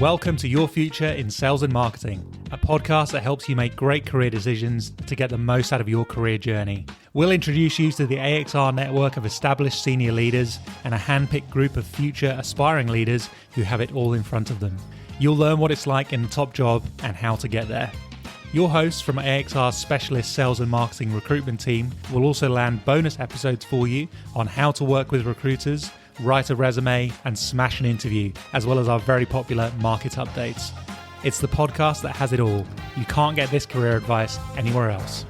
Welcome to Your Future in Sales and Marketing, a podcast that helps you make great career decisions to get the most out of your career journey. We'll introduce you to the AXR network of established senior leaders and a handpicked group of future aspiring leaders who have it all in front of them. You'll learn what it's like in the top job and how to get there. Your hosts from AXR's specialist sales and marketing recruitment team will also land bonus episodes for you on how to work with recruiters, write a resume, and smash an interview, as well as our very popular market updates. It's the podcast that has it all. You can't get this career advice anywhere else.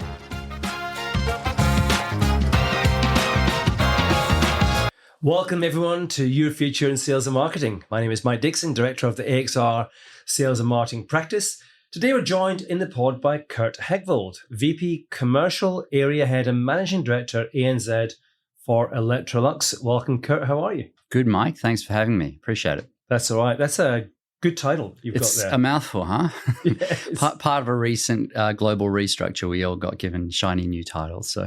Welcome everyone to Your Future in Sales and Marketing. My name is Mike Dickson, Director of the AXR Sales and Marketing Practice. Today we're joined in the pod by Kurt Hegvold, VP Commercial Area Head and Managing Director ANZ for Electrolux. Welcome, Kurt. How are you? Good, Mike. Thanks for having me. Appreciate it. That's all right. That's a good title you've got there. It's a mouthful, huh? Yes. Part of a recent global restructure. We all got given shiny new titles. So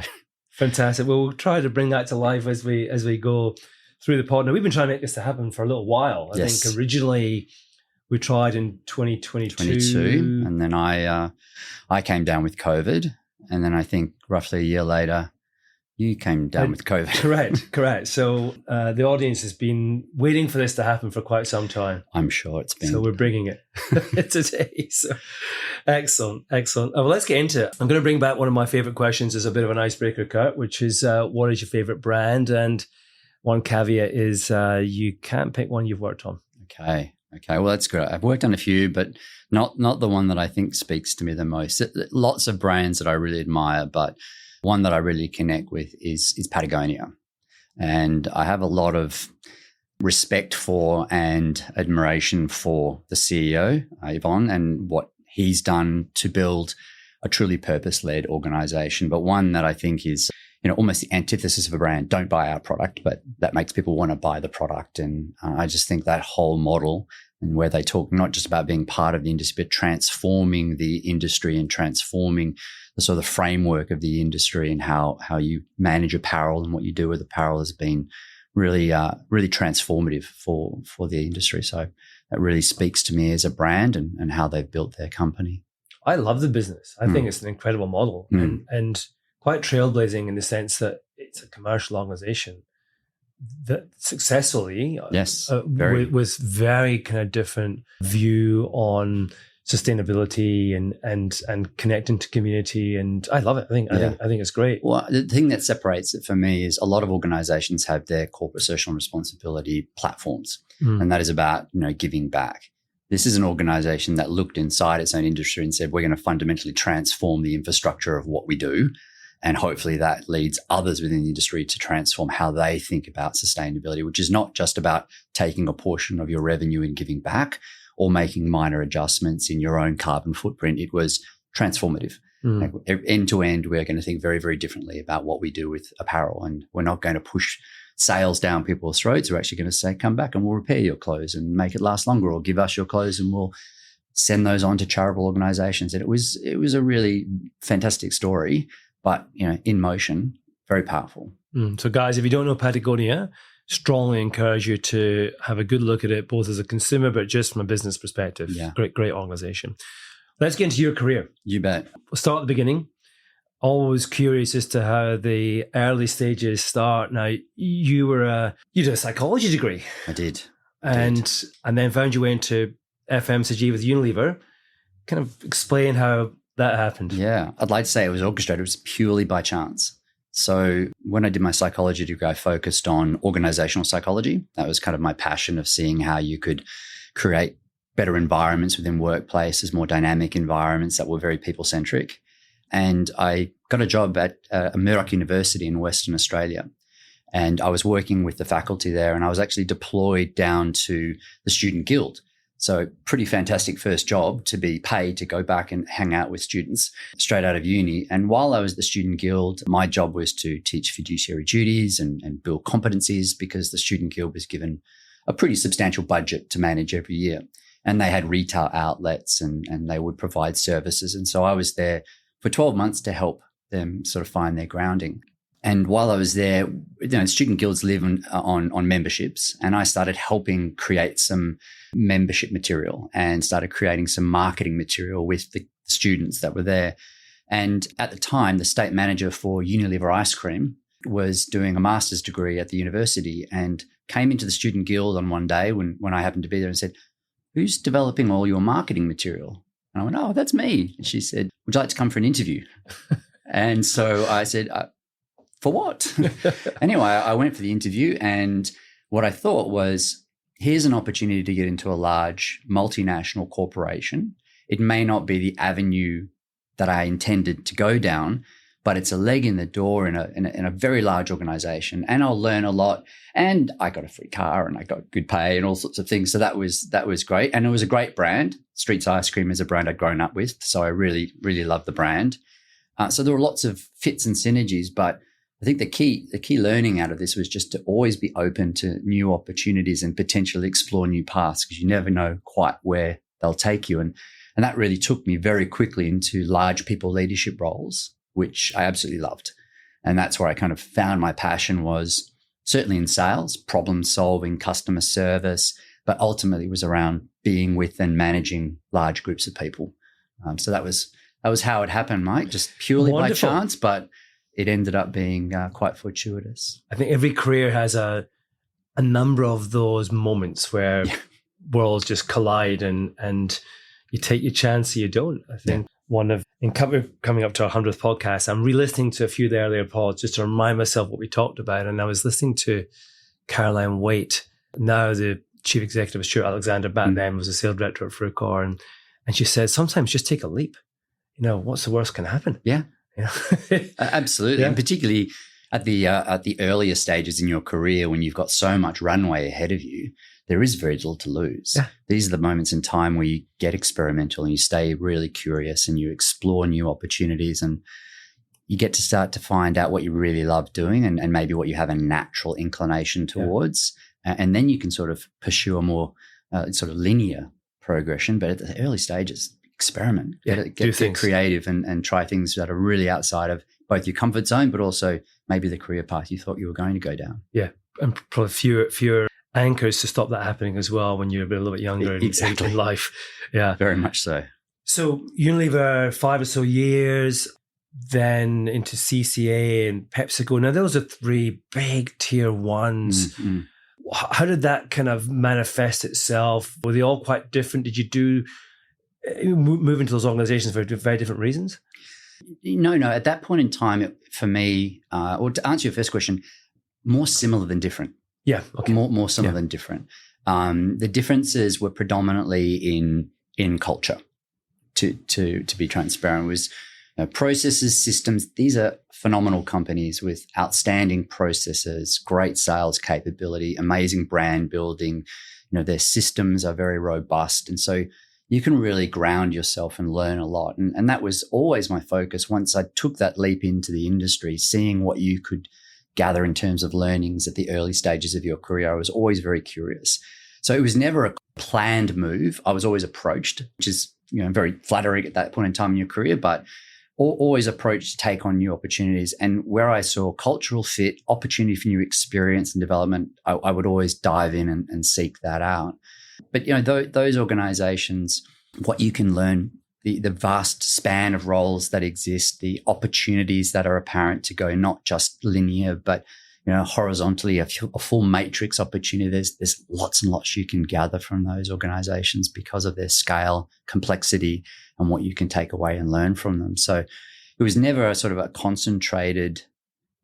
fantastic. Well, we'll try to bring that to life as we go through the pod. Now, we've been trying to make this to happen for a little while. I think originally we tried in 2022. And then I came down with COVID. And then I think roughly a year later, you came down with COVID. Correct. So the audience has been waiting for this to happen for quite some time. I'm sure it's been. So we're bringing it today. So excellent. Well, let's get into it. I'm going to bring back one of my favorite questions as a bit of an icebreaker, Kurt, which is what is your favorite brand? And one caveat is you can't pick one you've worked on. Okay. Well, that's good. I've worked on a few, but not the one that I think speaks to me the most. Lots of brands that I really admire, but one that I really connect with is Patagonia. And I have a lot of respect for and admiration for the CEO, Yvon, and what he's done to build a truly purpose-led organization, but one that I think is, almost the antithesis of a brand. Don't buy our product, but that makes people want to buy the product. And I just think that whole model, and where they talk not just about being part of the industry, but transforming the industry and transforming the sort of framework of the industry and how you manage apparel and what you do with apparel has been really transformative for the industry. So that really speaks to me as a brand and how they've built their company. I love the business. I think it's an incredible model and quite trailblazing in the sense that it's a commercial organization that successfully with very kind of different view on sustainability and connecting to community, and I love it. I think it's great. Well, the thing that separates it for me is a lot of organizations have their corporate social responsibility platforms, and that is about giving back. This is an organization that looked inside its own industry and said, we're going to fundamentally transform the infrastructure of what we do. And hopefully that leads others within the industry to transform how they think about sustainability, which is not just about taking a portion of your revenue and giving back or making minor adjustments in your own carbon footprint. It was transformative. Like, end to end, we're going to think very, very differently about what we do with apparel. And we're not going to push sales down people's throats. We're actually going to say, come back and we'll repair your clothes and make it last longer, or give us your clothes and we'll send those on to charitable organizations. And it was a really fantastic story. But, in motion, very powerful. So guys, if you don't know Patagonia, strongly encourage you to have a good look at it, both as a consumer, but just from a business perspective. Yeah. Great organization. Let's get into your career. You bet. We'll start at the beginning. Always curious as to how the early stages start. Now, you did a psychology degree. I did. And then found your way into FMCG with Unilever. Kind of explain how that happened. Yeah, I'd like to say it was orchestrated. It was purely by chance. So when I did my psychology degree, I focused on organizational psychology. That was kind of my passion of seeing how you could create better environments within workplaces, more dynamic environments that were very people-centric. And I got a job at Murdoch University in Western Australia. And I was working with the faculty there, and I was actually deployed down to the Student Guild. So pretty fantastic first job to be paid to go back and hang out with students straight out of uni. And while I was at the Student Guild, my job was to teach fiduciary duties and build competencies, because the Student Guild was given a pretty substantial budget to manage every year. And they had retail outlets and they would provide services. And so I was there for 12 months to help them sort of find their grounding. And while I was there, student guilds live on memberships, and I started helping create some membership material and started creating some marketing material with the students that were there. And at the time, the state manager for Unilever ice cream was doing a master's degree at the university and came into the student guild on one day when I happened to be there and said, "Who's developing all your marketing material?" And I went, "Oh, that's me." And she said, "Would you like to come for an interview?" And so I said, "For what?" Anyway, I went for the interview, and what I thought was, here's an opportunity to get into a large multinational corporation. It may not be the avenue that I intended to go down, but it's a leg in the door in a very large organization, and I'll learn a lot. And I got a free car, and I got good pay and all sorts of things. So that was great. And it was a great brand. Streets Ice Cream is a brand I'd grown up with, so I really, really loved the brand. So there were lots of fits and synergies, but I think the key learning out of this was just to always be open to new opportunities and potentially explore new paths, because you never know quite where they'll take you. And that really took me very quickly into large people leadership roles, which I absolutely loved. And that's where I kind of found my passion, was certainly in sales, problem solving, customer service, but ultimately was around being with and managing large groups of people. So that was how it happened, Mike, just purely Wonderful. By chance, but it ended up being quite fortuitous. I think every career has a number of those moments where worlds just collide and you take your chance or you don't. I think coming up to our 100th podcast, I'm re-listening to a few of the earlier pods just to remind myself what we talked about. And I was listening to Caroline Waite, now the chief executive of Stuart Alexander, back then was the sales director at Frucor. And she said, sometimes just take a leap. What's the worst can happen? Yeah. Absolutely. Yeah. And particularly at the earlier stages in your career, when you've got so much runway ahead of you, there is very little to lose. Yeah. These are the moments in time where you get experimental and you stay really curious and you explore new opportunities, and you get to start to find out what you really love doing and maybe what you have a natural inclination towards. Yeah. And then you can sort of pursue a more sort of linear progression. But at the early stages, experiment, get creative and try things that are really outside of both your comfort zone, but also maybe the career path you thought you were going to go down. Yeah. And probably fewer anchors to stop that happening as well when you're a little bit younger in life. Yeah. Very much so. So Unilever, 5 or so years, then into CCA and PepsiCo. Now those are 3 big tier ones. Mm-hmm. How did that kind of manifest itself? Were they all quite different? Did you move into those organizations for very different reasons? No. At that point in time, for me, or to answer your first question, more similar than different. Yeah. Okay. More similar than different. The differences were predominantly in culture. To be transparent, was processes, systems. These are phenomenal companies with outstanding processes, great sales capability, amazing brand building. Their systems are very robust, and so you can really ground yourself and learn a lot. And that was always my focus. Once I took that leap into the industry, seeing what you could gather in terms of learnings at the early stages of your career, I was always very curious. So it was never a planned move. I was always approached, which is very flattering at that point in time in your career, but always approached to take on new opportunities. And where I saw cultural fit, opportunity for new experience and development, I would always dive in and seek that out. But those organizations, what you can learn, the vast span of roles that exist, the opportunities that are apparent to go not just linear, but horizontally, a full matrix opportunity. There's lots and lots you can gather from those organizations because of their scale, complexity, and what you can take away and learn from them. So it was never a sort of a concentrated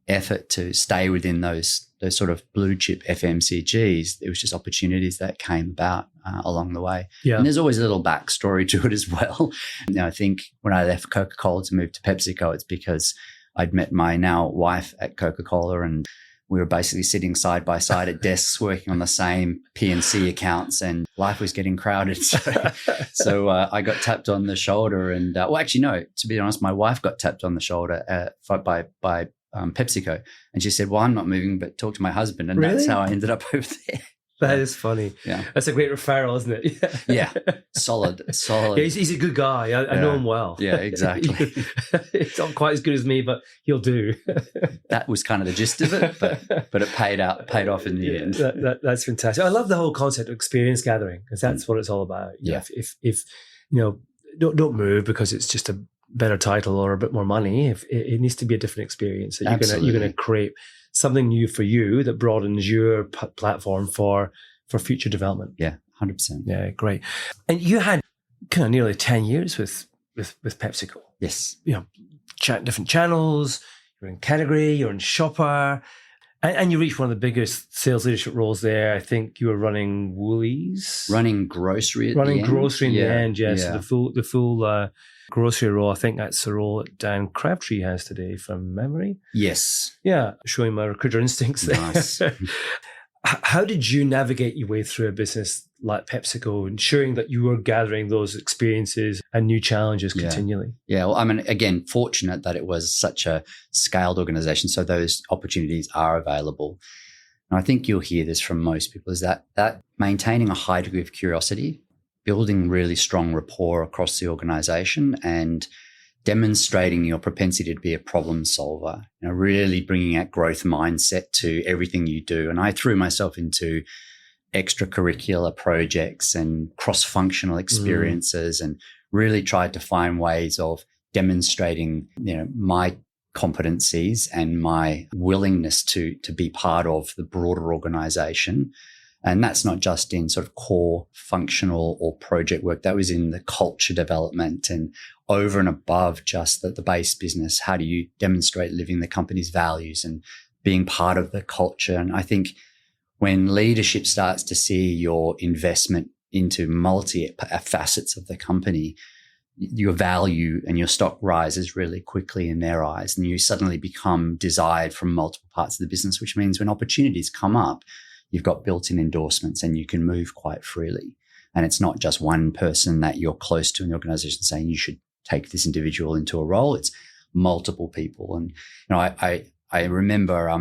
effort to stay within those sort of blue chip FMCGs. It was just opportunities that came about along the way. Yeah. And there's always a little backstory to it as well. I think when I left Coca Cola to move to PepsiCo, it's because I'd met my now wife at Coca Cola, and we were basically sitting side by side at desks working on the same P&C accounts, and life was getting crowded. So I got tapped on the shoulder, and to be honest, my wife got tapped on the shoulder by PepsiCo, and she said, "Well, I'm not moving, but talk to my husband." And That's how I ended up over there. That is funny. Yeah. That's a great referral, isn't it? Yeah. Solid. Yeah, he's a good guy. I know him well. Yeah, exactly. It's not quite as good as me, but he'll do. That was kind of the gist of it, but it paid off in the end. That's fantastic. I love the whole concept of experience gathering, because that's what it's all about. Yeah. If don't move because it's just a better title or a bit more money. If it needs to be a different experience, that you're going to create something new for you that broadens your platform for future development. Yeah, 100%. Yeah, great. And you had kind of nearly 10 years with PepsiCo. Yes. Different channels. You're in category. You're in shopper. And you reached one of the biggest sales leadership roles there. I think you were running Woolies, running grocery in the end. Yeah. So the full grocery role. I think that's the role that Dan Crabtree has today, from memory. Yes. Yeah, showing my recruiter instincts there. Nice. How did you navigate your way through a business like PepsiCo, ensuring that you were gathering those experiences and new challenges continually? Yeah, well, I mean, again, fortunate that it was such a scaled organization, so those opportunities are available. And I think you'll hear this from most people, is that maintaining a high degree of curiosity, building really strong rapport across the organization, and demonstrating your propensity to be a problem solver, really bringing that growth mindset to everything you do. And I threw myself into extracurricular projects and cross-functional experiences and really tried to find ways of demonstrating, my competencies and my willingness to be part of the broader organization. And that's not just in sort of core functional or project work. That was in the culture development and over and above just the base business. How do you demonstrate living the company's values and being part of the culture? And I think when leadership starts to see your investment into multi facets of the company, your value and your stock rises really quickly in their eyes, and you suddenly become desired from multiple parts of the business, which means when opportunities come up, you've got built-in endorsements and you can move quite freely. And it's not just one person that you're close to in the organization saying you should take this individual into a role. It's multiple people. And I remember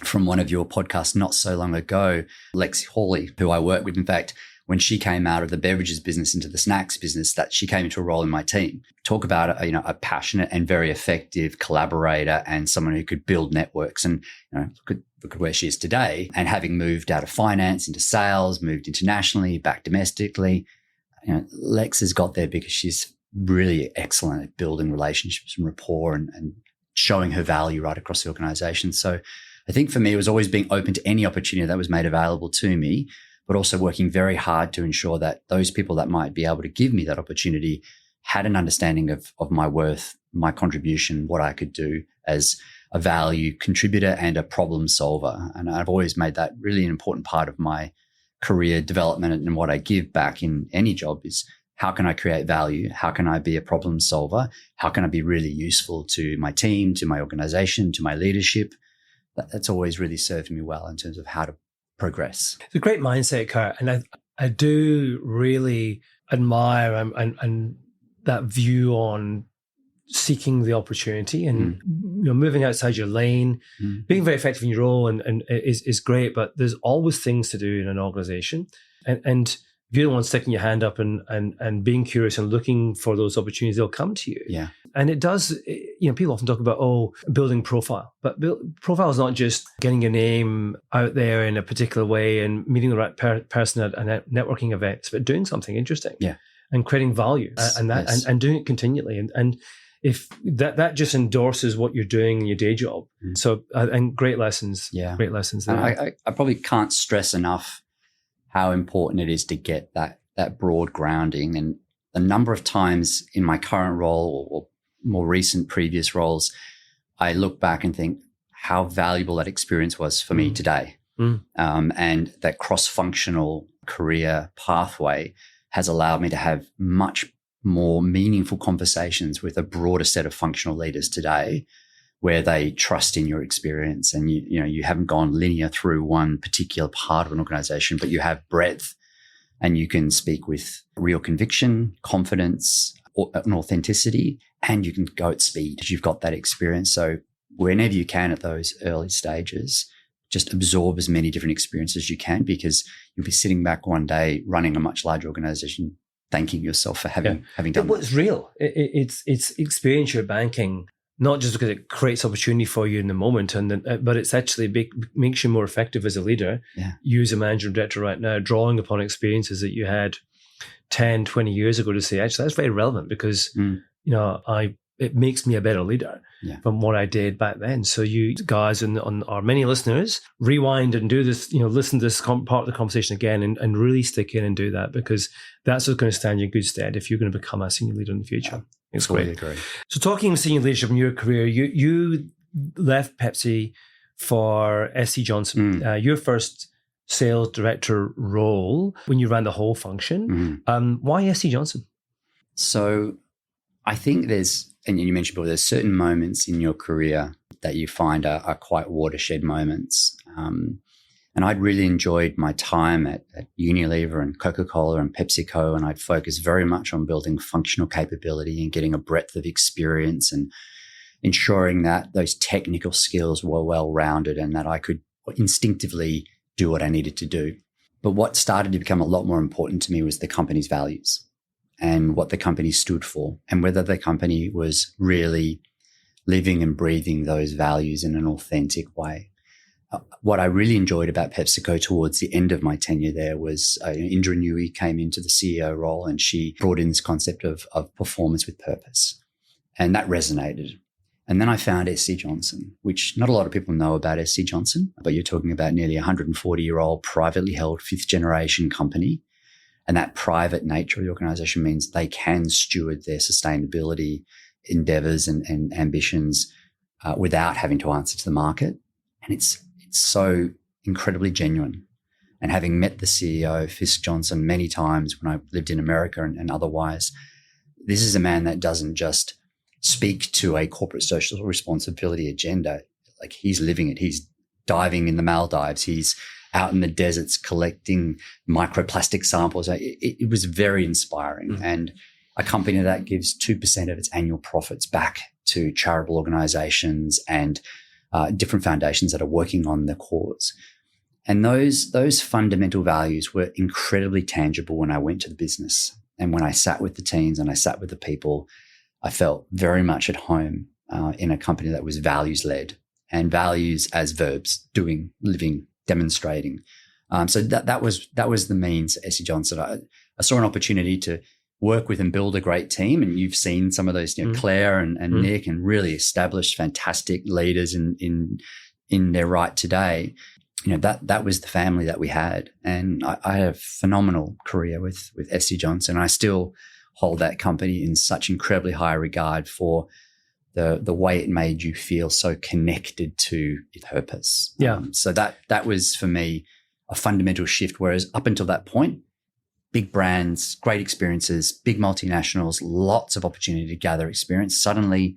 from one of your podcasts not so long ago, Lexi Hawley, who I work with, in fact, when she came out of the beverages business into the snacks business, that she came into a role in my team. Talk about a passionate and very effective collaborator and someone who could build networks. And look at where she is today. And having moved out of finance into sales, moved internationally, back domestically, Lex has got there because she's really excellent at building relationships and rapport and showing her value right across the organization. So I think for me, it was always being open to any opportunity that was made available to me, but also working very hard to ensure that those people that might be able to give me that opportunity had an understanding of my worth, my contribution, what I could do as a value contributor and a problem solver. And I've always made that really an important part of my career development, and what I give back in any job is, how can I create value? How can I be a problem solver? How can I be really useful to my team, to my organization, to my leadership? That's always really served me well in terms of how to progress. It's a great mindset, Kurt. And I do really admire and that view on seeking the opportunity and moving outside your lane, being very effective in your role and is great, but there's always things to do in an organization. And if you're the one sticking your hand up and being curious and looking for those opportunities, they'll come to you. Yeah. And it does, people often talk about, building profile. But profile is not just getting your name out there in a particular way and meeting the right person at a networking event, but doing something interesting. Yeah. And creating value and doing it continually. And if that just endorses what you're doing in your day job. So, and great lessons. Yeah. Great lessons there. I probably can't stress enough how important it is to get that broad grounding. And the number of times in my current role or more recent previous roles, I look back and think how valuable that experience was for me today. And that cross-functional career pathway has allowed me to have much more meaningful conversations with a broader set of functional leaders today, where they trust in your experience, and you haven't gone linear through one particular part of an organization, but you have breadth, and you can speak with real conviction, confidence, and authenticity, and you can go at speed because you've got that experience. So whenever you can at those early stages, just absorb as many different experiences as you can, because you'll be sitting back one day running a much larger organization, thanking yourself for having done that. It's real. It's experiential banking, not just because it creates opportunity for you in the moment, but it's actually makes you more effective as a leader. Yeah. You as a manager or director right now, drawing upon experiences that you had 10, 20 years ago to say, actually, that's very relevant because, it makes me a better leader from what I did back then. So you guys and on our many listeners, rewind and do this, listen to this part of the conversation again and really stick in and do that, because that's what's going to stand you in good stead if you're going to become a senior leader in the future. It's great. So talking of senior leadership in your career, you left Pepsi for SC Johnson. Your first sales director role when you ran the whole function. Why SC Johnson? So I think and you mentioned before, there's certain moments in your career that you find are quite watershed moments. And I'd really enjoyed my time at Unilever and Coca Cola and PepsiCo, and I'd focused very much on building functional capability and getting a breadth of experience and ensuring that those technical skills were well-rounded and that I could instinctively do what I needed to do. But what started to become a lot more important to me was the company's values and what the company stood for, and whether the company was really living and breathing those values in an authentic way. What I really enjoyed about PepsiCo towards the end of my tenure there was Indra Nui came into the CEO role, and she brought in this concept of performance with purpose. And that resonated. And then I found SC Johnson, which not a lot of people know about SC Johnson, but you're talking about nearly 140-year-old privately held fifth-generation company. And that private nature of the organization means they can steward their sustainability endeavors and ambitions without having to answer to the market. And it's so incredibly genuine. And having met the CEO, Fisk Johnson, many times when I lived in America and otherwise, this is a man that doesn't just speak to a corporate social responsibility agenda. Like, he's living it. He's diving in the Maldives. He's out in the deserts collecting microplastic samples. It was very inspiring. And a company that gives 2% of its annual profits back to charitable organizations and different foundations that are working on the cause. And those fundamental values were incredibly tangible when I went to the business. And when I sat with the teams and I sat with the people, I felt very much at home in a company that was values-led, and values as verbs, doing, living, demonstrating. So that was the means at SC Johnson. I saw an opportunity to work with and build a great team, and you've seen some of those, Claire and Nick, and really established fantastic leaders in their right today. That was the family that we had, and I had a phenomenal career with SC Johnson. I still hold that company in such incredibly high regard for the way it made you feel so connected to its purpose. So that was for me a fundamental shift. Whereas up until that point, big brands, great experiences, big multinationals, lots of opportunity to gather experience. Suddenly,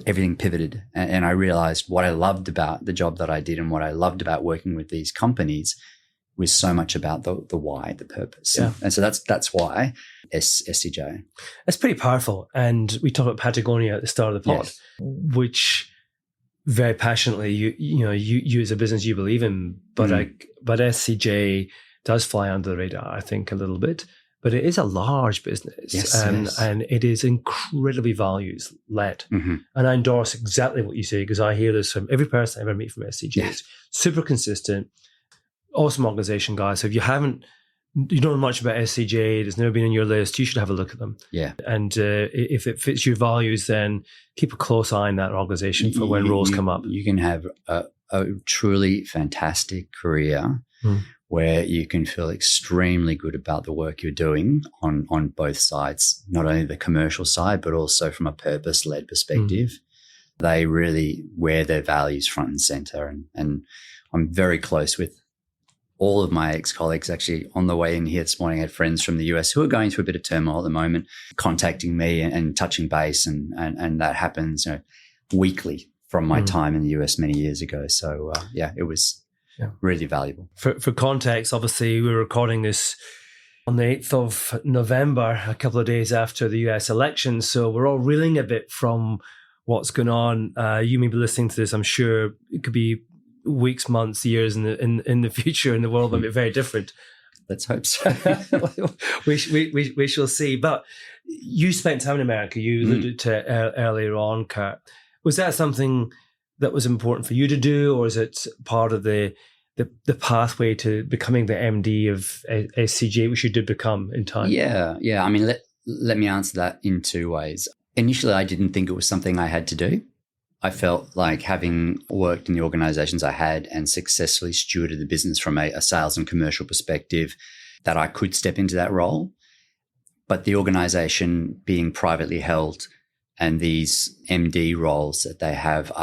everything pivoted, and I realized what I loved about the job that I did and what I loved about working with these companies was so much about the why, the purpose. And so that's why SCJ. That's pretty powerful. And we talked about Patagonia at the start of the pod, which very passionately you as a business you believe in, but SCJ does fly under the radar, I think, a little bit. But it is a large business, and it is incredibly values led. And I endorse exactly what you say, because I hear this from every person I ever meet from SCJ. It's super consistent, awesome organization, guys. So if you don't know much about SCJ, it's never been on your list, you should have a look at them. And if it fits your values, then keep a close eye on that organization for when roles come up. You can have a truly fantastic career where you can feel extremely good about the work you're doing on both sides, not only the commercial side, but also from a purpose-led perspective. They really wear their values front and center. And I'm very close with all of my ex-colleagues. Actually, on the way in here this morning, I had friends from the US who are going through a bit of turmoil at the moment, contacting me and touching base. And that happens weekly from my time in the US many years ago. So, it was really valuable. For context, obviously, we're recording this on the 8th of November, a couple of days after the US election. So we're all reeling a bit from what's going on. You may be listening to this, I'm sure it could be weeks, months, years in the future, and the world might be very different. Let's hope so. we shall see. But you spent time in America. You alluded to earlier on, Kurt. Was that something that was important for you to do, or is it part of the pathway to becoming the MD of SCG, which you did become in time? Yeah. I mean, let me answer that in two ways. Initially, I didn't think it was something I had to do. I felt like, having worked in the organizations I had and successfully stewarded the business from a sales and commercial perspective, that I could step into that role. But the organization being privately held, and these MD roles that they have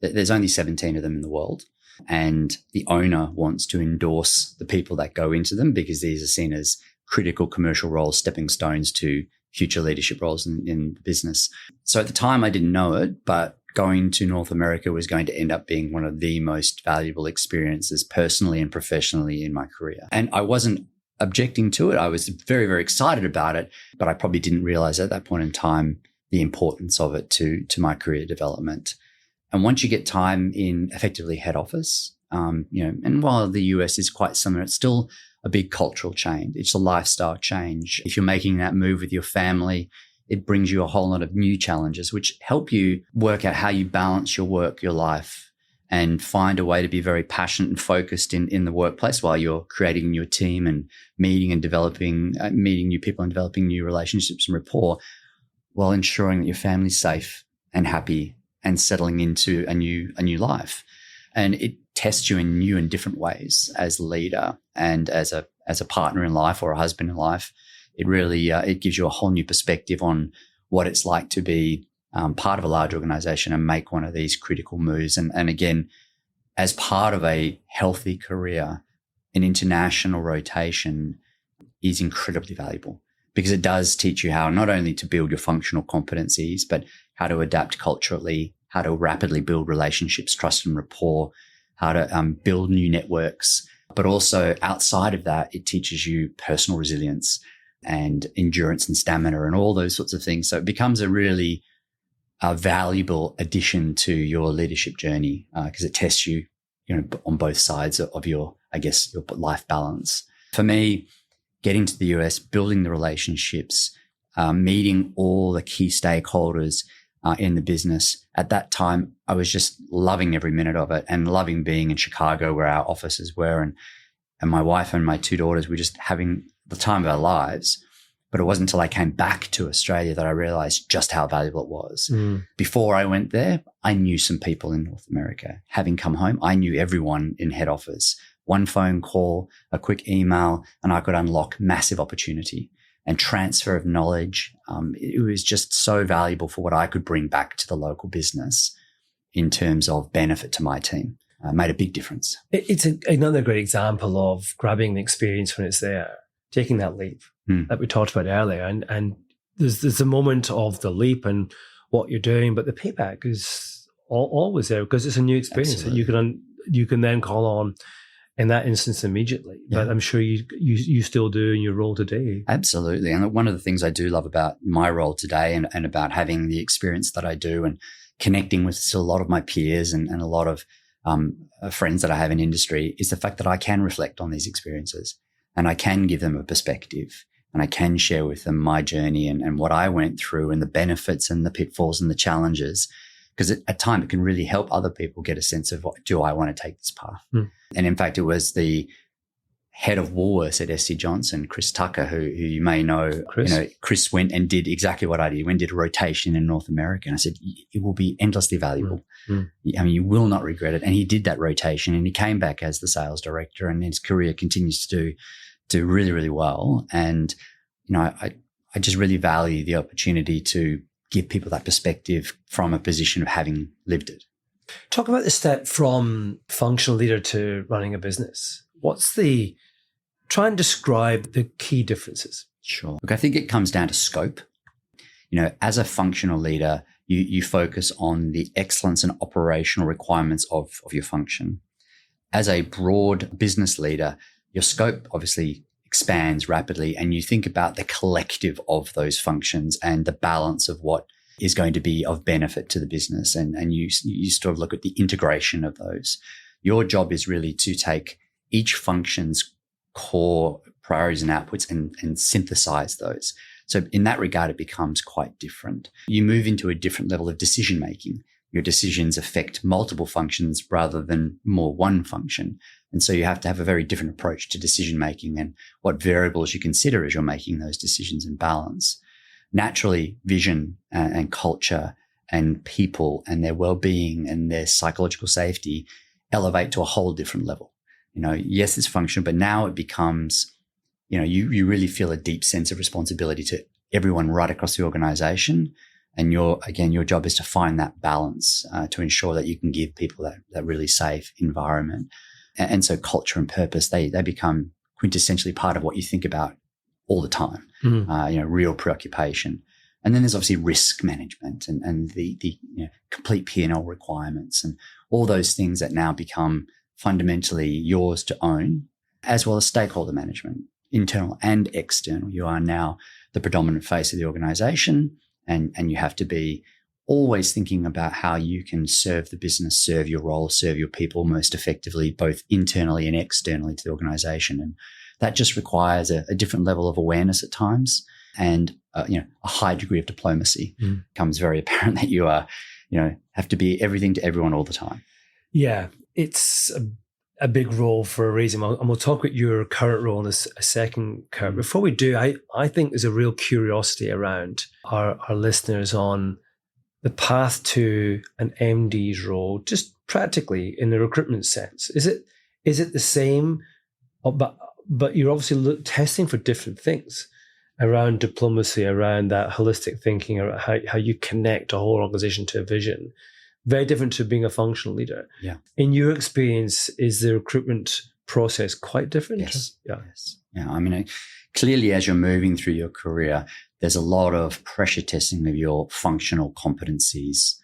there's only 17 of them in the world. And the owner wants to endorse the people that go into them, because these are seen as critical commercial roles, stepping stones to future leadership roles in the business. So at the time, I didn't know it, but going to North America was going to end up being one of the most valuable experiences personally and professionally in my career. And I wasn't objecting to it. I was very, very excited about it, but I probably didn't realize at that point in time the importance of it to my career development. And once you get time in effectively head office, and while the US is quite similar, it's still a big cultural change. It's a lifestyle change. If you're making that move with your family, it brings you a whole lot of new challenges, which help you work out how you balance your work, your life, and find a way to be very passionate and focused in the workplace while you're creating your team and meeting new people and developing new relationships and rapport, while ensuring that your family's safe and happy and settling into a new life. And it tests you in new and different ways as a leader and as a partner in life or a husband in life. It really it gives you a whole new perspective on what it's like to be part of a large organization and make one of these critical moves. And again, as part of a healthy career, an international rotation is incredibly valuable, because it does teach you how not only to build your functional competencies, but how to adapt culturally, how to rapidly build relationships, trust and rapport, how to build new networks. But also outside of that, it teaches you personal resilience and endurance and stamina and all those sorts of things. So it becomes a really valuable addition to your leadership journey, because it tests you, on both sides of your life balance. For me, getting to the US, building the relationships, meeting all the key stakeholders in the business. At that time, I was just loving every minute of it and loving being in Chicago, where our offices were. And my wife and my two daughters were just having the time of our lives. But it wasn't until I came back to Australia that I realized just how valuable it was. Before I went there, I knew some people in North America. Having come home, I knew everyone in head office. One phone call, a quick email, and I could unlock massive opportunity and transfer of knowledge. It was just so valuable for what I could bring back to the local business in terms of benefit to my team. Made a big difference. It's another great example of grabbing the experience when it's there, taking that leap that we talked about earlier. And there's a moment of the leap and what you're doing, but the payback is always there, because it's a new experience. Absolutely. That you can then call on in that instance immediately. Yeah. But I'm sure you still do in your role today. Absolutely. And one of the things I do love about my role today and about having the experience that I do and connecting with still a lot of my peers and a lot of friends that I have in industry is the fact that I can reflect on these experiences and I can give them a perspective and I can share with them my journey and what I went through and the benefits and the pitfalls and the challenges. Because at times it can really help other people get a sense of, do I want to take this path? And in fact, it was the head of Woolworths at SC Johnson, Chris Tucker, who you may know. Chris went and did exactly what I did. He went and did a rotation in North America. And I said, it will be endlessly valuable. I mean, you will not regret it. And he did that rotation and he came back as the sales director, and his career continues to do really, really well. And, I just really value the opportunity to give people that perspective from a position of having lived it. Talk about the step from functional leader to running a business. Try and describe the key differences. Sure. Look, I think it comes down to scope. As a functional leader, you focus on the excellence and operational requirements of your function. As a broad business leader, your scope obviously expands rapidly, and you think about the collective of those functions and the balance of what is going to be of benefit to the business. And you sort of look at the integration of those. Your job is really to take each function's core priorities and outputs and synthesize those. So in that regard, it becomes quite different. You move into a different level of decision making. Your decisions affect multiple functions rather than more one function. And so you have to have a very different approach to decision making and what variables you consider as you're making those decisions in balance. Naturally, vision and culture and people and their well-being and their psychological safety elevate to a whole different level. Yes, it's functional, but now it becomes, you really feel a deep sense of responsibility to everyone right across the organization. And your job is to find that balance to ensure that you can give people that really safe environment. And so culture and purpose, they become quintessentially part of what you think about all the time, real preoccupation. And then there's obviously risk management and the complete P&L requirements and all those things that now become fundamentally yours to own, as well as stakeholder management, internal and external. You are now the predominant face of the organization, and you have to be always thinking about how you can serve the business, serve your role, serve your people most effectively, both internally and externally to the organization. And that just requires a different level of awareness at times and a high degree of diplomacy. It becomes very apparent that you are, have to be everything to everyone all the time. Yeah, it's a big role for a reason. And we'll talk about your current role in a second, Kurt. Before we do, I think there's a real curiosity around our listeners on the path to an MD's role, just practically in the recruitment sense. Is it the same? But you're obviously testing for different things around diplomacy, around that holistic thinking, around how you connect a whole organization to a vision. Very different to being a functional leader. Yeah. In your experience, is the recruitment process quite different? Yes. Yeah. Yes. Yeah. I mean, clearly, as you're moving through your career, there's a lot of pressure testing of your functional competencies,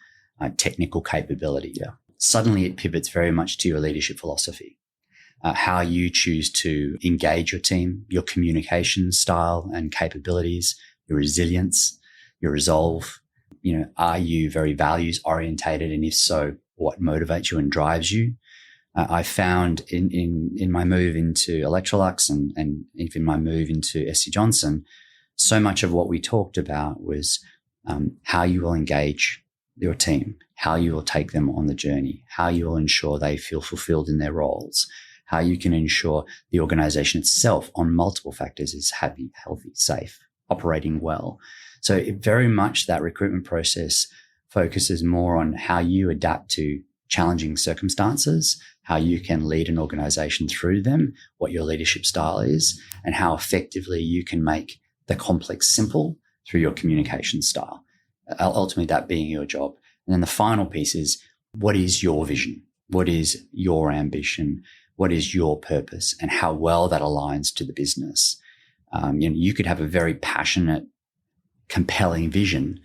technical capability. Yeah. Suddenly, it pivots very much to your leadership philosophy, how you choose to engage your team, your communication style and capabilities, your resilience, your resolve. Are you very values orientated? And if so, what motivates you and drives you? I found in my move into Electrolux and even my move into SC Johnson, so much of what we talked about was how you will engage your team, how you will take them on the journey, how you will ensure they feel fulfilled in their roles, how you can ensure the organization itself on multiple factors is happy, healthy, safe, operating well. So very much that recruitment process focuses more on how you adapt to challenging circumstances, how you can lead an organization through them, what your leadership style is, and how effectively you can make the complex simple through your communication style. Ultimately, that being your job. And then the final piece is, what is your vision? What is your ambition? What is your purpose? And how well that aligns to the business. You could have a very passionate, compelling vision,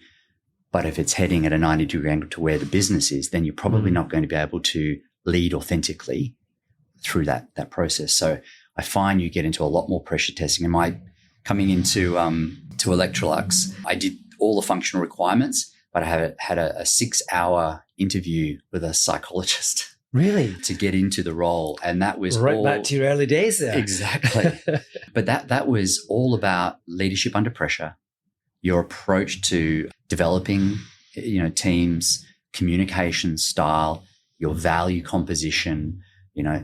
but if it's heading at a 90-degree angle to where the business is, then you're probably not going to be able to lead authentically through that process. So I find you get into a lot more pressure testing. And coming into to Electrolux, I did all the functional requirements, but I had a 6-hour interview with a psychologist. Really? To get into the role. And that was right back to your early days there. Exactly. But that was all about leadership under pressure, your approach to developing, teams, communication style, your value composition,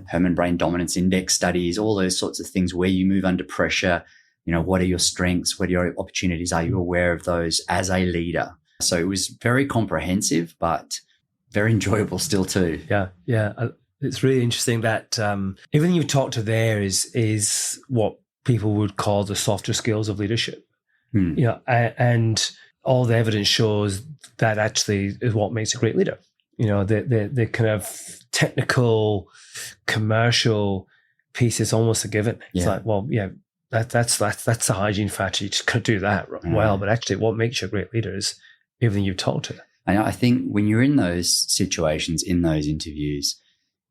Herman Brain Dominance Index studies, all those sorts of things where you move under pressure. What are your strengths? What are your opportunities? Are you aware of those as a leader? So it was very comprehensive, but very enjoyable still too. Yeah. It's really interesting that everything you've talked to there is what people would call the softer skills of leadership. And all the evidence shows that actually is what makes a great leader. The kind of technical, commercial piece is almost a given. It's like, well, yeah, that's the hygiene factor. You just got to do that well. But actually, what makes you a great leader is everything you've talked to. I think when you're in those situations, in those interviews,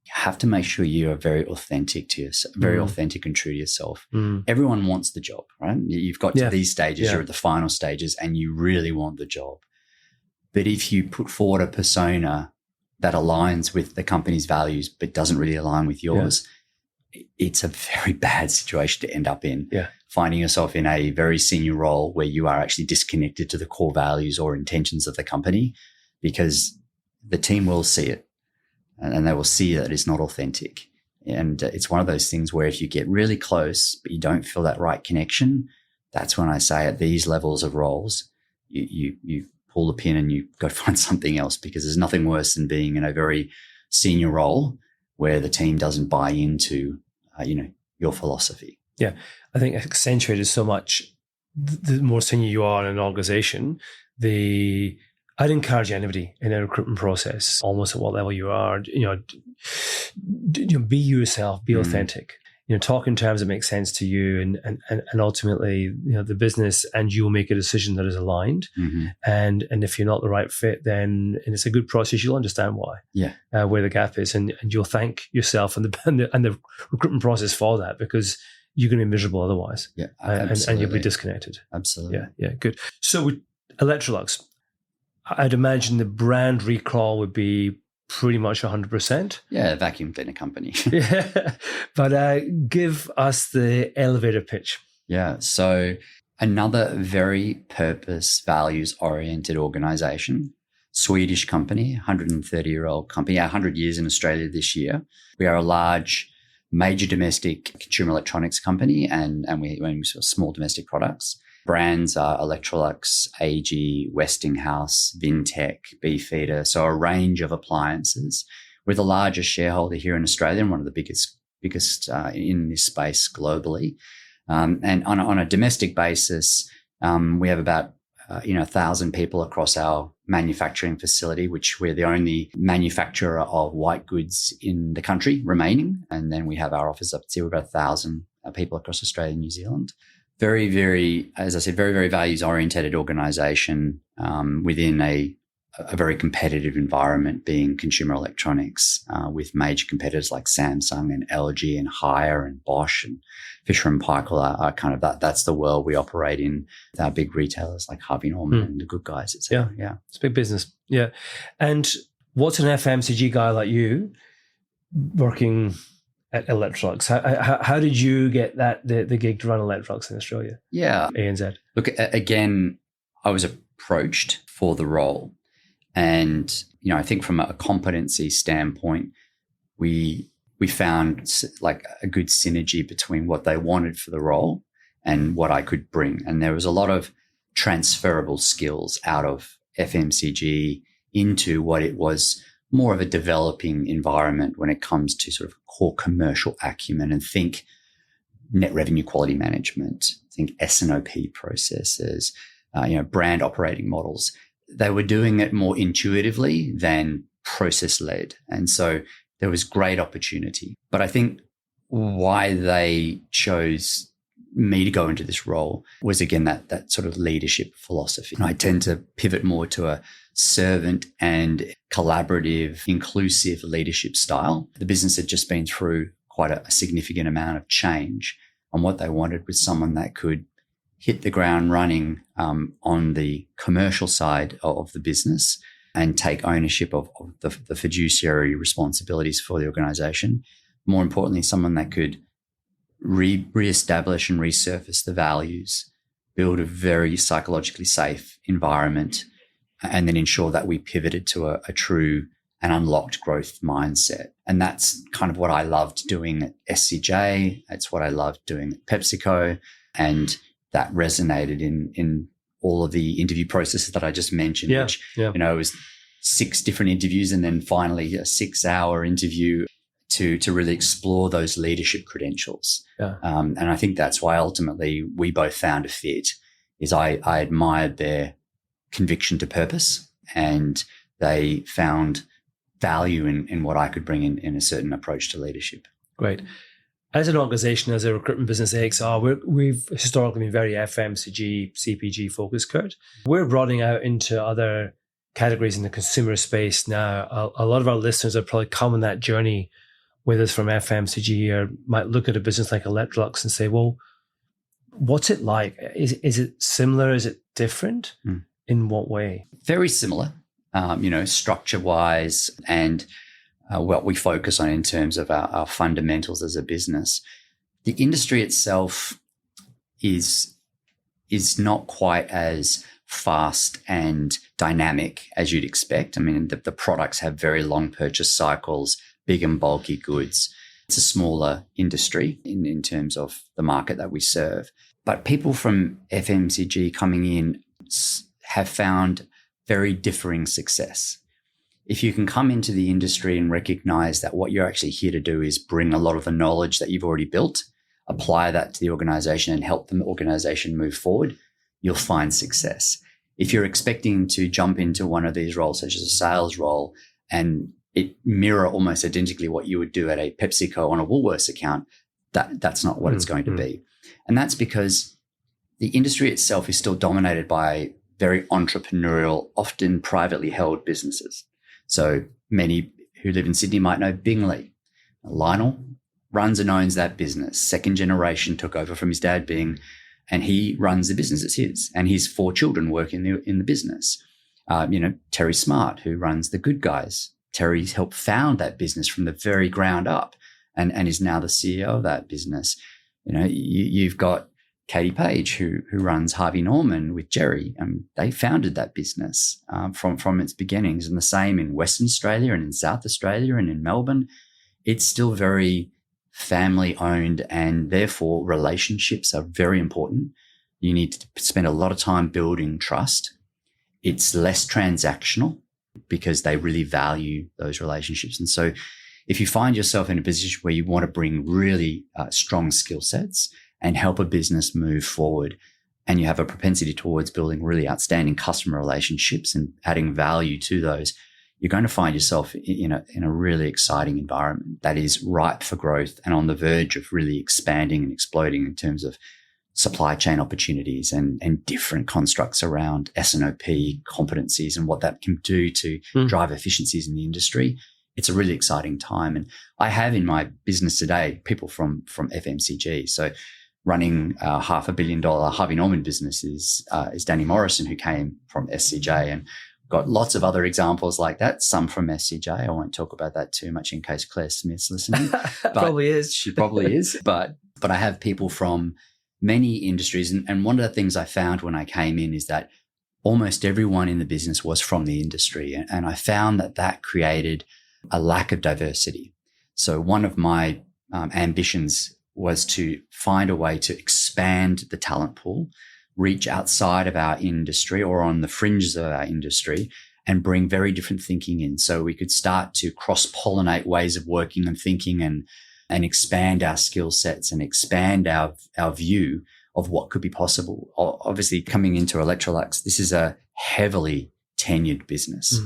you have to make sure you are very authentic to yourself, very authentic and true to yourself. Everyone wants the job, right? You've got to these stages, you're at the final stages, and you really want the job. But if you put forward a persona that aligns with the company's values but doesn't really align with yours, it's a very bad situation to end up in. Finding yourself in a very senior role where you are actually disconnected to the core values or intentions of the company, because the team will see it and they will see that it's not authentic. And it's one of those things where if you get really close but you don't feel that right connection, that's when I say at these levels of roles, you pull the pin and you go find something else, because there's nothing worse than being in a very senior role where the team doesn't buy into your philosophy. Yeah, I think accentuated so much. The more senior you are in an organization, I'd encourage anybody in a recruitment process, almost at what level you are, be yourself, be authentic. Talk in terms that make sense to you, and ultimately, the business and you will make a decision that is aligned. And if you're not the right fit, then and it's a good process, you'll understand why. Where the gap is, and you'll thank yourself and the recruitment process for that, because you're going to be miserable otherwise. And you'll be disconnected. Absolutely. Yeah, good. So with Electrolux, I'd imagine the brand recall would be pretty much 100%. Yeah, vacuum cleaner company. But give us the elevator pitch. Yeah, so another very purpose, values-oriented organization, Swedish company, 130-year-old company, 100 years in Australia this year. We are a large, major domestic consumer electronics company, and we sell small domestic products. Brands are Electrolux, AG, Westinghouse, Vintech, Beefeater, so a range of appliances. We're the largest shareholder here in Australia and one of the biggest in this space globally. And on a domestic basis, we have about 1,000 people across our manufacturing facility, which we're the only manufacturer of white goods in the country remaining. And then we have our office up here, about 1,000 people across Australia and New Zealand. Very, very, as I said, very, very values-oriented organization within a very competitive environment, being consumer electronics, with major competitors like Samsung and LG and Haier and Bosch and Fisher and Paykel are kind of that's the world we operate in. With our big retailers like Harvey Norman and the Good Guys, etc. Yeah, it's big business. Yeah, and what's an FMCG guy like you working at Electrolux? How did you get the gig to run Electrolux in Australia? Yeah, ANZ. Look, again, I was approached for the role, and I think from a competency standpoint, we found like a good synergy between what they wanted for the role and what I could bring, and there was a lot of transferable skills out of FMCG into what it was more of a developing environment when it comes to sort of core commercial acumen, and think net revenue quality management, think S&OP processes, brand operating models. They were doing it more intuitively than process-led. And so there was great opportunity. But I think why they chose me to go into this role was, again, that sort of leadership philosophy. I tend to pivot more to a servant and collaborative, inclusive leadership style. The business had just been through quite a significant amount of change, and what they wanted was someone that could hit the ground running on the commercial side of the business and take ownership of the fiduciary responsibilities for the organization. More importantly, someone that could reestablish and resurface the values, build a very psychologically safe environment, and then ensure that we pivoted to a true and unlocked growth mindset. And that's kind of what I loved doing at SCJ. It's what I loved doing at PepsiCo. And that resonated in all of the interview processes that I just mentioned, which, it was 6 different interviews and then finally a 6-hour interview to really explore those leadership credentials. And I think that's why ultimately we both found a fit, is I admired their conviction to purpose, and they found value in what I could bring in a certain approach to leadership. Great. As an organization, as a recruitment business, AXR, we've historically been very FMCG, CPG focused, Kurt. We're broadening out into other categories in the consumer space now. A lot of our listeners have probably come on that journey with us from FMCG, or might look at a business like Electrolux and say, well, what's it like? Is it similar? Is it different? In what way? Very similar. structure-wise and what we focus on in terms of our fundamentals as a business. The industry itself is not quite as fast and dynamic as you'd expect. I mean, the products have very long purchase cycles, big and bulky goods. It's a smaller industry in terms of the market that we serve. But people from FMCG coming in have found very differing success. If you can come into the industry and recognize that what you're actually here to do is bring a lot of the knowledge that you've already built, apply that to the organization and help the organization move forward, you'll find success. If you're expecting to jump into one of these roles, such as a sales role, and it mirror almost identically what you would do at a PepsiCo on a Woolworths account, that's not what it's going to be. And that's because the industry itself is still dominated by very entrepreneurial, often privately held businesses. So many who live in Sydney might know Bingley. Lionel runs and owns that business. Second generation took over from his dad and he runs the business. It's his. And his 4 children work in the business. Terry Smart, who runs The Good Guys. Terry's helped found that business from the very ground up and is now the CEO of that business. You've got Katie Page, who runs Harvey Norman with Jerry. They founded that business from its beginnings. And the same in Western Australia and in South Australia and in Melbourne. It's still very family owned, and therefore relationships are very important. You need to spend a lot of time building trust. It's less transactional because they really value those relationships. And so if you find yourself in a position where you want to bring really strong skill sets and help a business move forward, and you have a propensity towards building really outstanding customer relationships and adding value to those, you're going to find yourself in a really exciting environment that is ripe for growth and on the verge of really expanding and exploding in terms of supply chain opportunities and different constructs around S&OP competencies and what that can do to drive efficiencies in the industry. It's a really exciting time. And I have in my business today people from FMCG. So running a $500 million Harvey Norman business is Danny Morrison, who came from SCJ, and got lots of other examples like that, some from SCJ. I won't talk about that too much in case Claire Smith's listening. Probably is. She probably is. But I have people from many industries. And one of the things I found when I came in is that almost everyone in the business was from the industry. And I found that created a lack of diversity. So one of my ambitions was to find a way to expand the talent pool, reach outside of our industry or on the fringes of our industry, and bring very different thinking in. So we could start to cross-pollinate ways of working and thinking and expand our skill sets and expand our view of what could be possible. Obviously, coming into Electrolux, this is a heavily tenured business.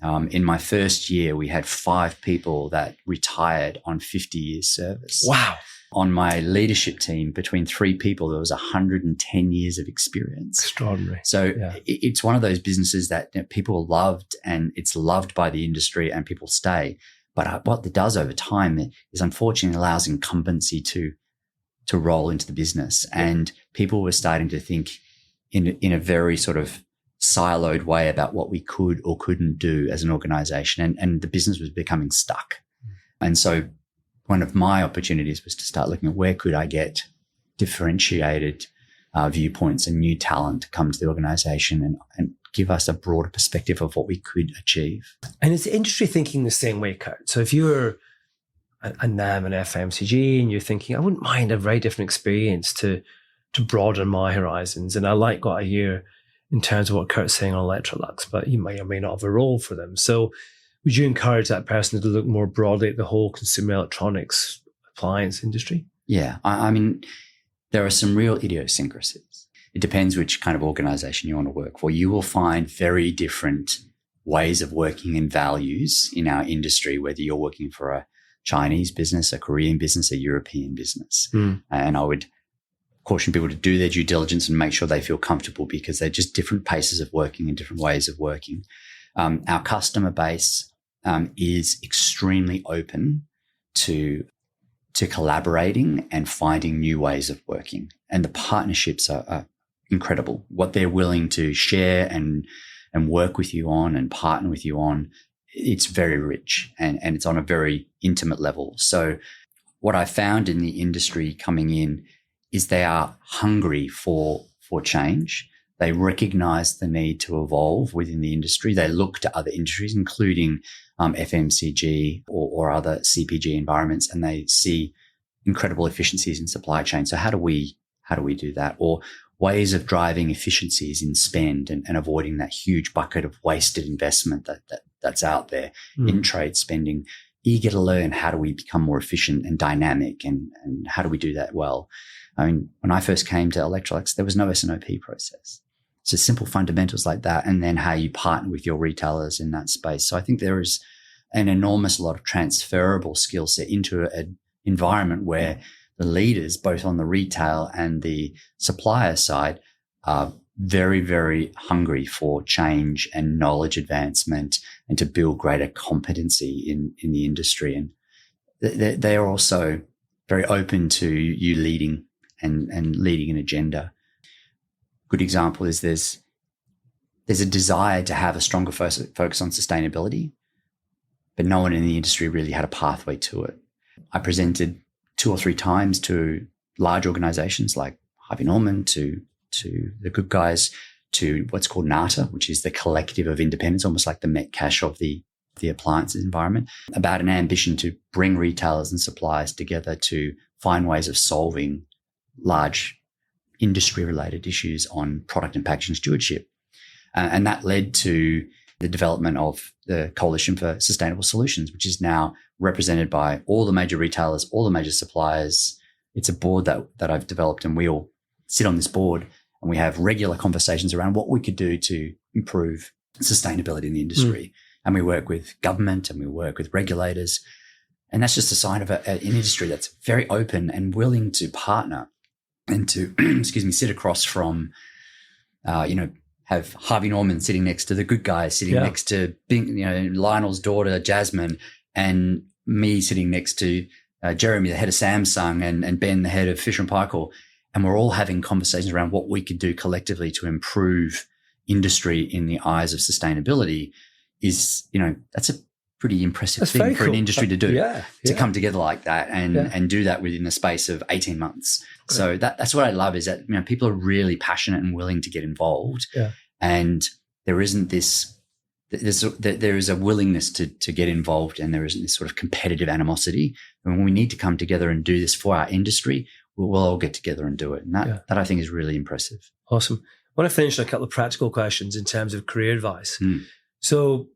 In my first year, we had 5 people that retired on 50 years service. Wow. On my leadership team, between 3 people, there was 110 years of experience. Extraordinary. So it's one of those businesses that people loved, and it's loved by the industry, and people stay. But what it does over time is unfortunately allows incumbency to roll into the business. And people were starting to think in a very sort of siloed way about what we could or couldn't do as an organization. And the business was becoming stuck. And so one of my opportunities was to start looking at where could I get differentiated viewpoints and new talent to come to the organization and give us a broader perspective of what we could achieve. And is the industry thinking the same way, Kurt? So if you're a NAM and FMCG and you're thinking, I wouldn't mind a very different experience to broaden my horizons. And I like what I hear in terms of what Kurt's saying on Electrolux, but you may or may not have a role for them. So would you encourage that person to look more broadly at the whole consumer electronics appliance industry? Yeah. I mean, there are some real idiosyncrasies. It depends which kind of organization you want to work for. You will find very different ways of working and values in our industry, whether you're working for a Chinese business, a Korean business, a European business. And I would caution people to do their due diligence and make sure they feel comfortable, because they're just different paces of working and different ways of working. Our customer base is extremely open to collaborating and finding new ways of working. And the partnerships are incredible. What they're willing to share and and work with you on and partner with you on, it's very rich and it's on a very intimate level. So what I found in the industry coming in is they are hungry for change. They recognize the need to evolve within the industry. They look to other industries, including FMCG or other CPG environments, and they see incredible efficiencies in supply chain. So how do we do that? Or ways of driving efficiencies in spend and avoiding that huge bucket of wasted investment that's out there in trade spending. Eager to learn, how do we become more efficient and dynamic, and how do we do that well? I mean, when I first came to Electrolux, there was no S&OP process. So simple fundamentals like that, and then how you partner with your retailers in that space. So I think there is an enormous lot of transferable skill set into an environment where the leaders, both on the retail and the supplier side, are very, very hungry for change and knowledge advancement and to build greater competency in the industry. And they are also very open to you leading and leading an agenda. Good example is there's a desire to have a stronger focus on sustainability, but no one in the industry really had a pathway to it. I presented 2 or 3 times to large organizations like Harvey Norman, to the Good Guys, to what's called NATA, which is the collective of independents, almost like the Metcash of the appliances environment, about an ambition to bring retailers and suppliers together to find ways of solving large industry-related issues on product and packaging stewardship. And that led to the development of the Coalition for Sustainable Solutions, which is now represented by all the major retailers, all the major suppliers. It's a board that I've developed, and we all sit on this board and we have regular conversations around what we could do to improve sustainability in the industry. And we work with government and we work with regulators. And that's just a sign of an industry that's very open and willing to partner and to, sit across from, have Harvey Norman sitting next to the Good Guys, sitting next to Lionel's daughter, Jasmine, and me sitting next to Jeremy, the head of Samsung, and Ben, the head of Fisher & Paykel. And we're all having conversations around what we could do collectively to improve industry in the eyes of sustainability. That's a pretty impressive thing for an industry to do, to come together like that and do that within the space of 18 months. Great. So that's what I love, is that people are really passionate and willing to get involved. Yeah. And there isn't this, there is a willingness to get involved, and there isn't this sort of competitive animosity. And when we need to come together and do this for our industry, we'll all get together and do it. And that I think is really impressive. Awesome. I want to finish on a couple of practical questions in terms of career advice. So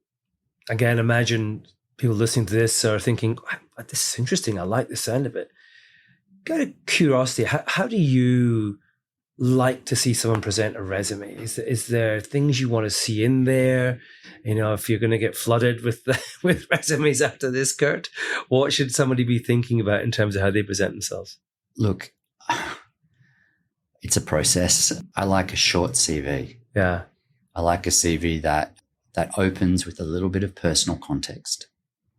again, imagine people listening to this are thinking, this is interesting. I like the sound of it. Out of curiosity, how do you like to see someone present a resume? Is there things you want to see in there? If you're going to get flooded with resumes after this, Kurt, what should somebody be thinking about in terms of how they present themselves? Look, it's a process. I like a short CV. Yeah. I like a CV that opens with a little bit of personal context,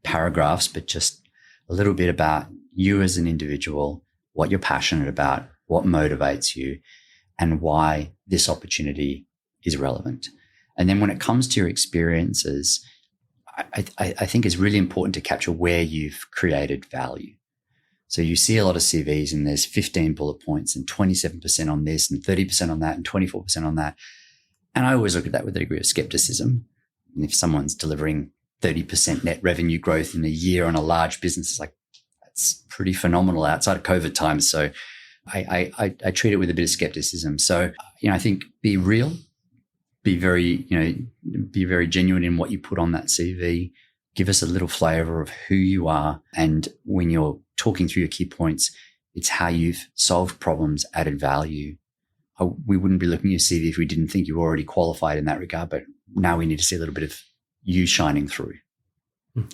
paragraphs, but just a little bit about you as an individual, what you're passionate about, what motivates you, and why this opportunity is relevant. And then when it comes to your experiences, I think it's really important to capture where you've created value. So you see a lot of CVs and there's 15 bullet points and 27% on this and 30% on that and 24% on that. And I always look at that with a degree of skepticism. And if someone's delivering 30% net revenue growth in a year on a large business, it's like, that's pretty phenomenal outside of COVID times. So I treat it with a bit of skepticism. So, I think be real, be very genuine in what you put on that CV. Give us a little flavor of who you are. And when you're talking through your key points, it's how you've solved problems, added value. We wouldn't be looking at your CV if we didn't think you were already qualified in that regard, but now we need to see a little bit of you shining through.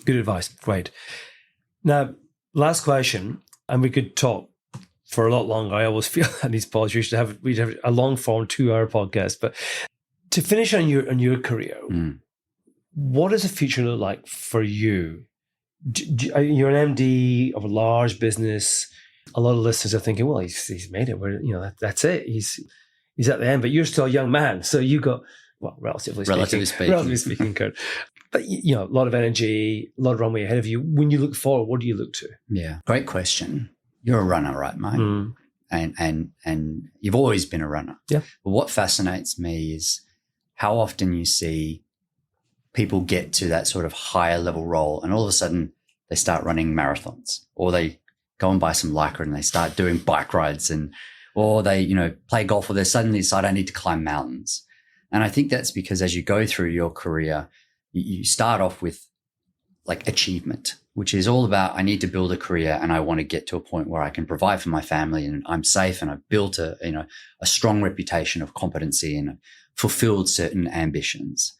Good advice. Great. Now, last question, and we could talk for a lot longer. I always feel on these pods we'd have a long form 2-hour podcast. But to finish on your career, what does the future look like for you? You're an MD of a large business. A lot of listeners are thinking, well, he's made it. That's it. He's at the end, but you're still a young man. So you got Well, relatively speaking, Kurt. But, you know, a lot of energy, a lot of runway ahead of you. When you look forward, what do you look to? Yeah, great question. You're a runner, right, mate? And you've always been a runner. Yeah. But what fascinates me is how often you see people get to that sort of higher level role and all of a sudden they start running marathons, or they go and buy some Lycra and they start doing bike rides, or they, you know, play golf, or they suddenly decide I need to climb mountains. And I think that's because as you go through your career, you start off with like achievement, which is all about, I need to build a career and I want to get to a point where I can provide for my family and I'm safe and I've built a strong reputation of competency and fulfilled certain ambitions.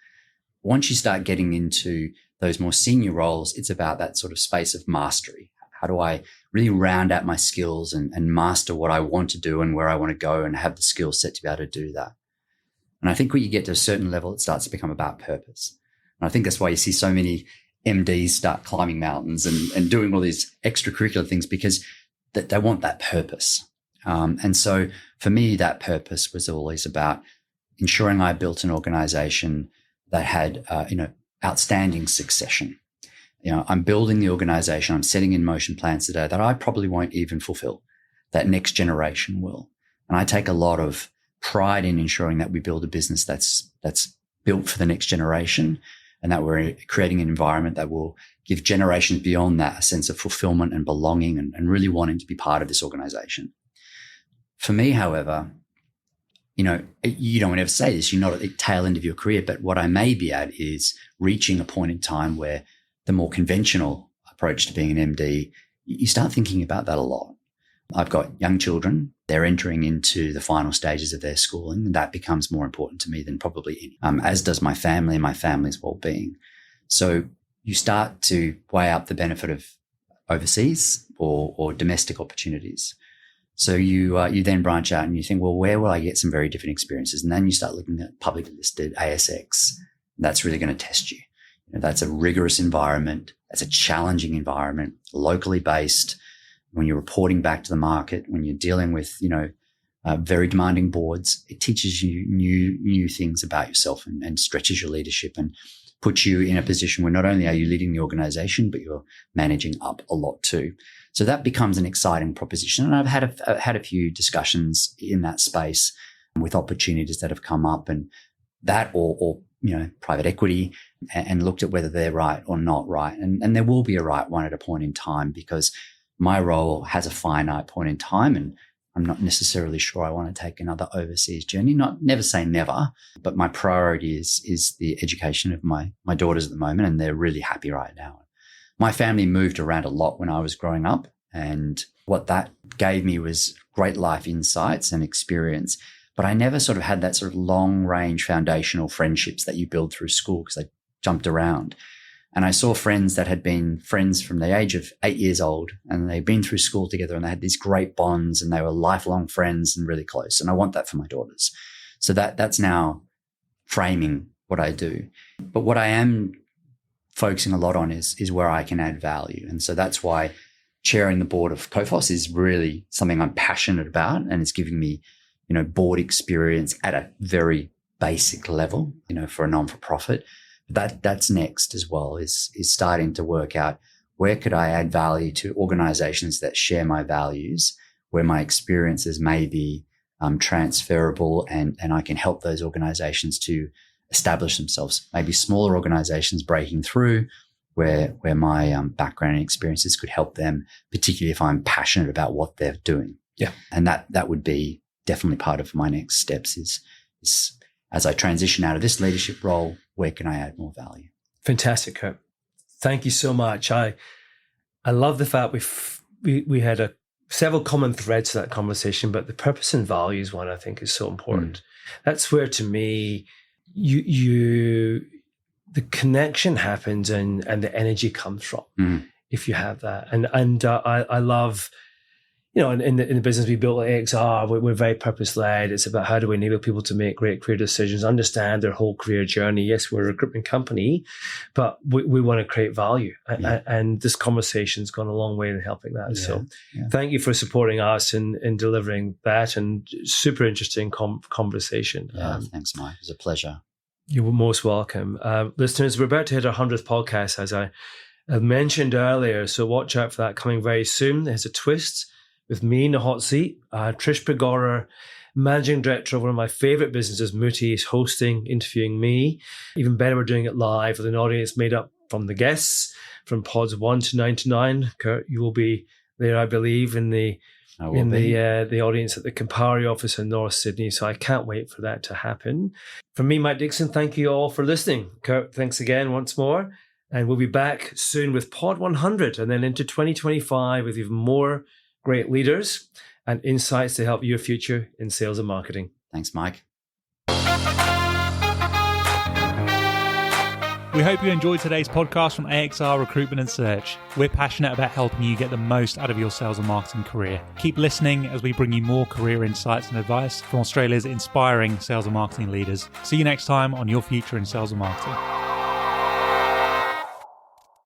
Once you start getting into those more senior roles, it's about that sort of space of mastery. How do I really round out my skills and master what I want to do and where I want to go and have the skill set to be able to do that? And I think when you get to a certain level, it starts to become about purpose. And I think that's why you see so many MDs start climbing mountains and doing all these extracurricular things, because they want that purpose. And so for me, that purpose was always about ensuring I built an organization that had, outstanding succession. You know, I'm building the organization, I'm setting in motion plans today that I probably won't even fulfill, that next generation will. And I take a lot of pride in ensuring that we build a business that's built for the next generation, and that we're creating an environment that will give generations beyond that a sense of fulfillment and belonging and really wanting to be part of this organization. For me, however, you know, you don't ever say this, you're not at the tail end of your career, but what I may be at is reaching a point in time where the more conventional approach to being an MD, you start thinking about that a lot. I've got young children. They're entering into the final stages of their schooling, and that becomes more important to me than probably any, as does my family and my family's well-being. So you start to weigh up the benefit of overseas or domestic opportunities. So you then branch out and you think, well, where will I get some very different experiences? And then you start looking at publicly listed ASX. That's really going to test you. You know, that's a rigorous environment. That's a challenging environment, locally based. When you're reporting back to the market, when you're dealing with, very demanding boards, it teaches you new things about yourself and stretches your leadership and puts you in a position where not only are you leading the organization, but you're managing up a lot too. So that becomes an exciting proposition. And I've had a few discussions in that space with opportunities that have come up, and that or private equity, and looked at whether they're right or not right. And there will be a right one at a point in time, because my role has a finite point in time, and I'm not necessarily sure I want to take another overseas journey. Never say never, but my priority is the education of my daughters at the moment, and they're really happy right now. My family moved around a lot when I was growing up, and what that gave me was great life insights and experience. But I never sort of had that sort of long range foundational friendships that you build through school, because I jumped around. And I saw friends that had been friends from the age of 8 years old, and they'd been through school together, and they had these great bonds, and they were lifelong friends and really close. And I want that for my daughters. So that's now framing what I do. But what I am focusing a lot on is where I can add value. And so that's why chairing the board of Cophos is really something I'm passionate about, and it's giving me, board experience at a very basic level, for a non-for-profit. That's next as well, is starting to work out where could I add value to organizations that share my values, where my experiences may be transferable, and I can help those organizations to establish themselves. Maybe smaller organizations breaking through where my background and experiences could help them, particularly if I'm passionate about what they're doing. Yeah. And that would be definitely part of my next steps is as I transition out of this leadership role, where can I add more value? Fantastic, Kurt. Thank you so much. I love the fact we had several common threads to that conversation, but the purpose and values one I think is so important. That's where, to me, the connection happens and the energy comes from if you have that. And I love, in the business we built at AXR, we're very purpose-led. It's about how do we enable people to make great career decisions, understand their whole career journey. Yes, we're a recruitment company, but we want to create value. Yeah. And this conversation's gone a long way in helping that. Yeah. So thank you for supporting us in delivering that, and super interesting conversation. Yeah, thanks, Mike. It was a pleasure. You're most welcome. Listeners, we're about to hit our 100th podcast, as I mentioned earlier, so watch out for that coming very soon. There's a twist with me in the hot seat. Trish Pagora, managing director of one of my favorite businesses, Muti, is hosting, interviewing me. Even better, we're doing it live with an audience made up from the guests from pods 1 to 99. Kurt, you will be there, I believe, in the audience at the Campari office in North Sydney. So I can't wait for that to happen. From me, Mike Dickson, thank you all for listening. Kurt, thanks again once more. And we'll be back soon with Pod 100 and then into 2025 with even more great leaders and insights to help your future in sales and marketing. Thanks, Mike. We hope you enjoyed today's podcast from AXR Recruitment and Search. We're passionate about helping you get the most out of your sales and marketing career. Keep listening as we bring you more career insights and advice from Australia's inspiring sales and marketing leaders. See you next time on Your Future in Sales and Marketing.